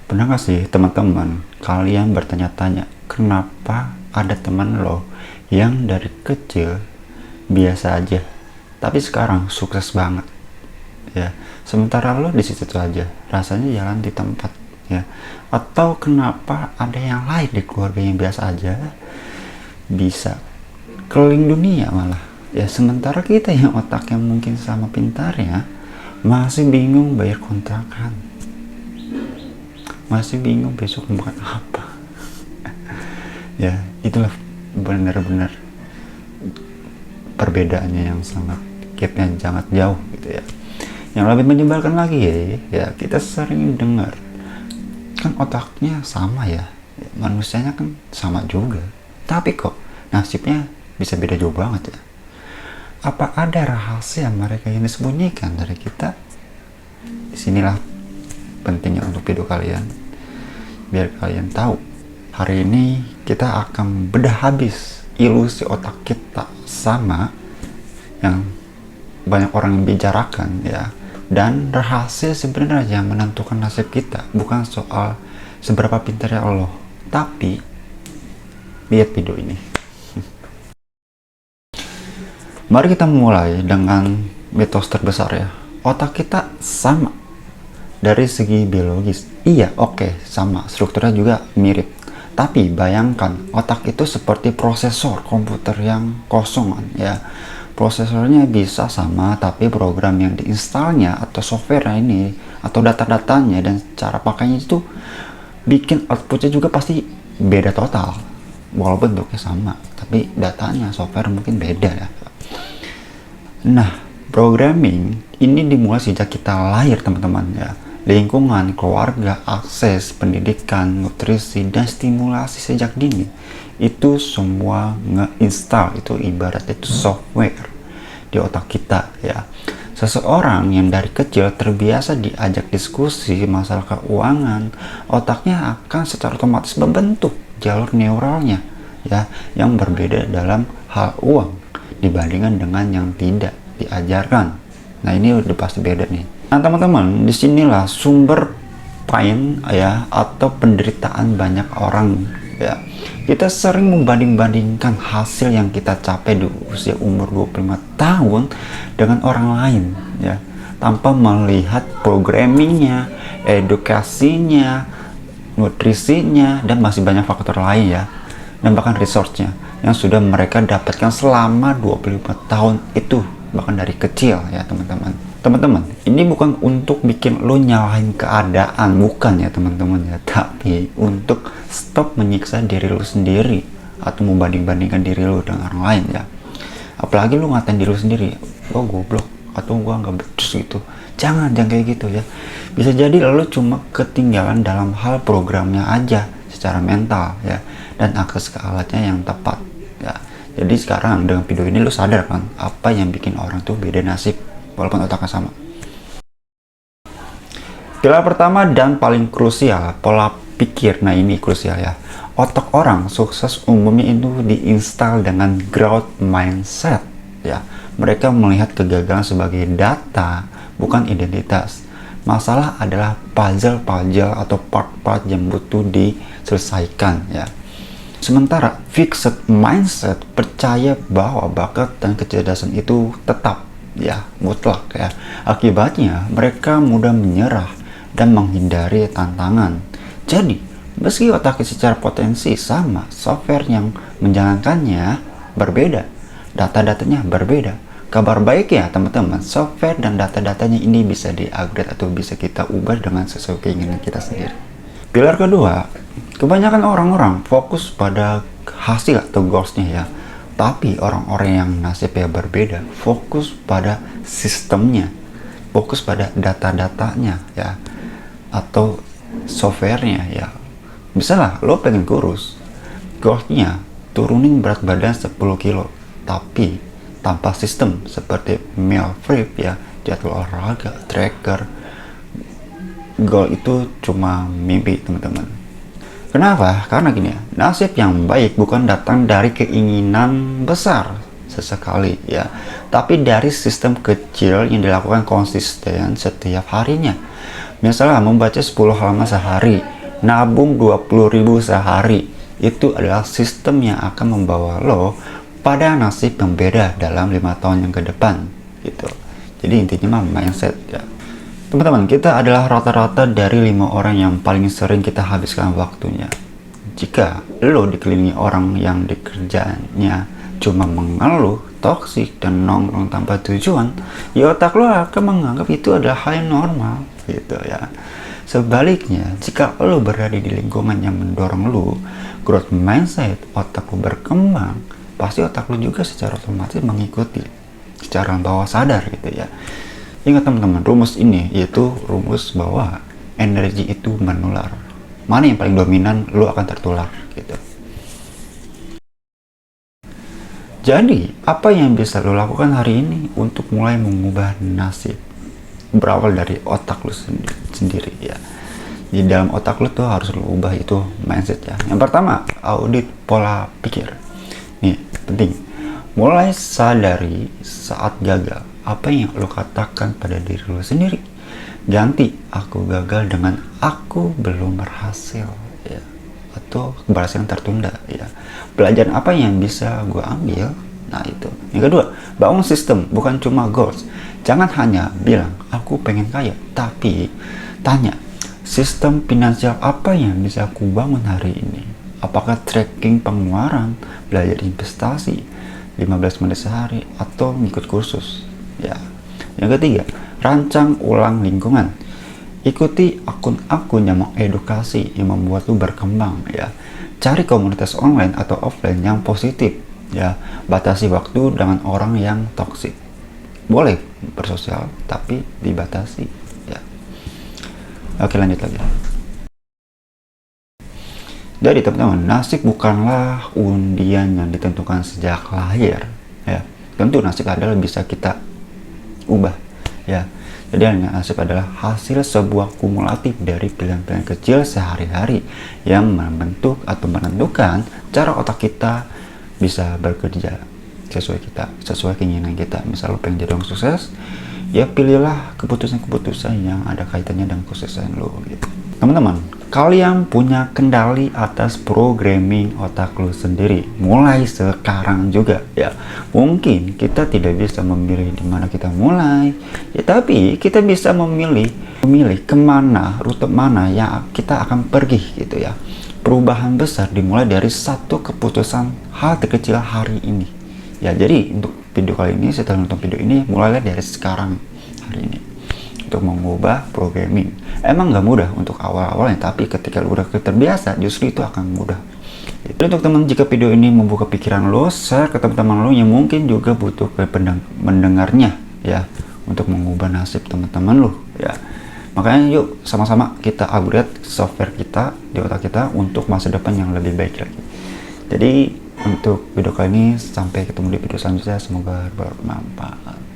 Pernah gak sih teman-teman kalian bertanya-tanya kenapa ada teman lo yang dari kecil biasa aja tapi sekarang sukses banget ya, sementara lo di situ aja rasanya jalan di tempat ya. Atau kenapa ada yang lain di keluarga yang biasa aja bisa keliling dunia malah ya, sementara kita yang otaknya mungkin sama pintarnya masih bingung bayar kontrakan, masih bingung besok makan apa. Ya itulah benar-benar perbedaannya yang sangat gapnya sangat jauh gitu ya. Yang lebih menyebalkan lagi ya kita sering dengar kan otaknya sama ya, manusianya kan sama juga, tapi kok nasibnya bisa beda jauh banget ya. Apa ada rahasia mereka yang disembunyikan dari kita? Disinilah pentingnya untuk video kalian, biar kalian tahu. Hari ini kita akan bedah habis ilusi otak kita sama yang banyak orang bicarakan ya, dan rahasia sebenarnya yang menentukan nasib kita bukan soal seberapa pintarnya Allah, tapi lihat video ini. Mari kita mulai dengan mitos terbesar ya. Otak kita sama dari segi biologis. Iya, oke, sama. Strukturnya juga mirip. Tapi bayangkan, otak itu seperti prosesor komputer yang kosongan ya. Prosesornya bisa sama, tapi program yang diinstalnya atau software ini atau data-datanya dan cara pakainya itu bikin outputnya juga pasti beda total. Walaupun bentuknya sama, tapi datanya software mungkin beda ya. Nah, programming ini dimulai sejak kita lahir teman-teman ya. Lingkungan, keluarga, akses, pendidikan, nutrisi, dan stimulasi sejak dini itu semua nge-install, itu ibaratnya itu software di otak kita ya. Seseorang yang dari kecil terbiasa diajak diskusi masalah keuangan, otaknya akan secara otomatis membentuk jalur neuralnya ya yang berbeda dalam hal uang dibandingkan dengan yang tidak diajarkan. Nah, ini udah pasti beda nih. Nah, teman-teman, disinilah sumber pain ya atau penderitaan banyak orang ya. Kita sering membanding-bandingkan hasil yang kita capai di usia umur 25 tahun dengan orang lain ya, tanpa melihat programmingnya, edukasinya, nutrisinya, dan masih banyak faktor lain ya, dan bahkan resource-nya yang sudah mereka dapatkan selama 25 tahun itu, bahkan dari kecil ya teman-teman. Teman-teman, ini bukan untuk bikin lo nyalahin keadaan, bukan ya teman-teman ya, tapi untuk stop menyiksa diri lo sendiri atau membanding-bandingkan diri lo dengan orang lain ya. Apalagi lo ngatain diri lo sendiri, gua goblok atau gua nggak becus gitu. Jangan kayak gitu ya. Bisa jadi lo cuma ketinggalan dalam hal programnya aja secara mental ya, dan akses ke alatnya yang tepat ya. Jadi sekarang dengan video ini lo sadar kan apa yang bikin orang tuh beda nasib walaupun otaknya sama. Pilar pertama dan paling krusial, pola pikir. Nah, ini krusial ya. Otak orang sukses umumnya itu diinstal dengan growth mindset ya. Mereka melihat kegagalan sebagai data, bukan identitas. Masalah adalah puzzle atau part-part yang butuh diselesaikan ya. Sementara fixed mindset percaya bahwa bakat dan kecerdasan itu tetap ya, mutlak ya. Akibatnya mereka mudah menyerah dan menghindari tantangan. Jadi meski otaknya secara potensi sama, software yang menjalankannya berbeda, data-datanya berbeda. Kabar baik ya teman-teman, software dan data-datanya ini bisa di-upgrade atau bisa kita ubah dengan sesuai keinginan kita sendiri. Pilar kedua, kebanyakan orang-orang fokus pada hasil atau goalsnya ya. Tapi orang-orang yang nasibnya berbeda fokus pada sistemnya, fokus pada data-datanya ya, atau softwarenya ya. Misalnya lo pengen kurus, goalsnya turunin berat badan 10 kilo, tapi tanpa sistem seperti meal prep ya, jadwal olahraga, tracker. Goal itu cuma mimpi teman-teman. Kenapa? Karena gini ya, nasib yang baik bukan datang dari keinginan besar sesekali ya, tapi dari sistem kecil yang dilakukan konsisten setiap harinya. Misalnya membaca 10 halaman sehari, nabung 20.000 sehari. Itu adalah sistem yang akan membawa lo pada nasib yang beda dalam 5 tahun yang ke depan gitu. Jadi intinya mah mindset ya. Teman-teman, kita adalah rata-rata dari 5 orang yang paling sering kita habiskan waktunya. Jika lo dikelilingi orang yang di kerjaannya cuma mengeluh, toksik, dan nongkrong tanpa tujuan, ya otak lo akan menganggap itu adalah hal yang normal gitu ya. Sebaliknya, jika lo berada di lingkungan yang mendorong lo growth mindset, otak lo berkembang, pasti otak lo juga secara otomatis mengikuti secara bawah sadar gitu ya. Ingat teman-teman, rumus ini yaitu rumus bahwa energi itu menular. Mana yang paling dominan, lo akan tertular gitu. Jadi, apa yang bisa lo lakukan hari ini untuk mulai mengubah nasib? Berawal dari otak lo sendiri ya. Di dalam otak lo tuh harus lo ubah itu mindset ya. Yang pertama, audit pola pikir. Nih, penting. Mulai sadari saat gagal, apa yang lo katakan pada diri lo sendiri. Ganti aku gagal dengan aku belum berhasil ya. Atau keberhasilan tertunda ya. Pelajaran apa yang bisa gue ambil? Nah itu. Yang kedua, bangun sistem, bukan cuma goals. Jangan hanya bilang aku pengen kaya, tapi tanya, sistem finansial apa yang bisa aku bangun hari ini? Apakah tracking pengeluaran, belajar investasi 15 menit sehari, atau ngikut kursus ya. Yang ketiga, rancang ulang lingkungan. Ikuti akun-akun yang mengedukasi, yang membuat lu berkembang ya. Cari komunitas online atau offline yang positif ya. Batasi waktu dengan orang yang toksik. Boleh bersosial, tapi dibatasi ya. Oke, lanjut lagi. Jadi teman-teman, nasib bukanlah undian yang ditentukan sejak lahir ya. Tentu nasib adalah bisa kita ubah ya. Jadi nasib adalah hasil sebuah kumulatif dari pilihan-pilihan kecil sehari-hari yang membentuk atau menentukan cara otak kita bisa bekerja sesuai keinginan kita. Misal lo pengen jadi orang sukses, ya pilihlah keputusan-keputusan yang ada kaitannya dengan kesuksesan lo gitu. Teman-teman, kalian punya kendali atas programming otak lo sendiri mulai sekarang juga ya. Mungkin kita tidak bisa memilih di mana kita mulai ya, tapi kita bisa memilih kemana, rute mana yang kita akan pergi gitu ya. Perubahan besar dimulai dari satu keputusan hal terkecil hari ini ya. Jadi untuk video kali ini, setelah nonton video ini, mulailah dari sekarang hari ini untuk mengubah programming. Emang nggak mudah untuk awal-awalnya, tapi ketika lu udah terbiasa, justru itu akan mudah. Jadi untuk teman, jika video ini membuka pikiran lo, share ke teman-teman lo yang mungkin juga butuh mendengarnya ya, untuk mengubah nasib teman-teman lo ya. Makanya yuk sama-sama kita upgrade software kita di otak kita untuk masa depan yang lebih baik lagi. Jadi untuk video kali ini, sampai ketemu di video selanjutnya, semoga bermanfaat.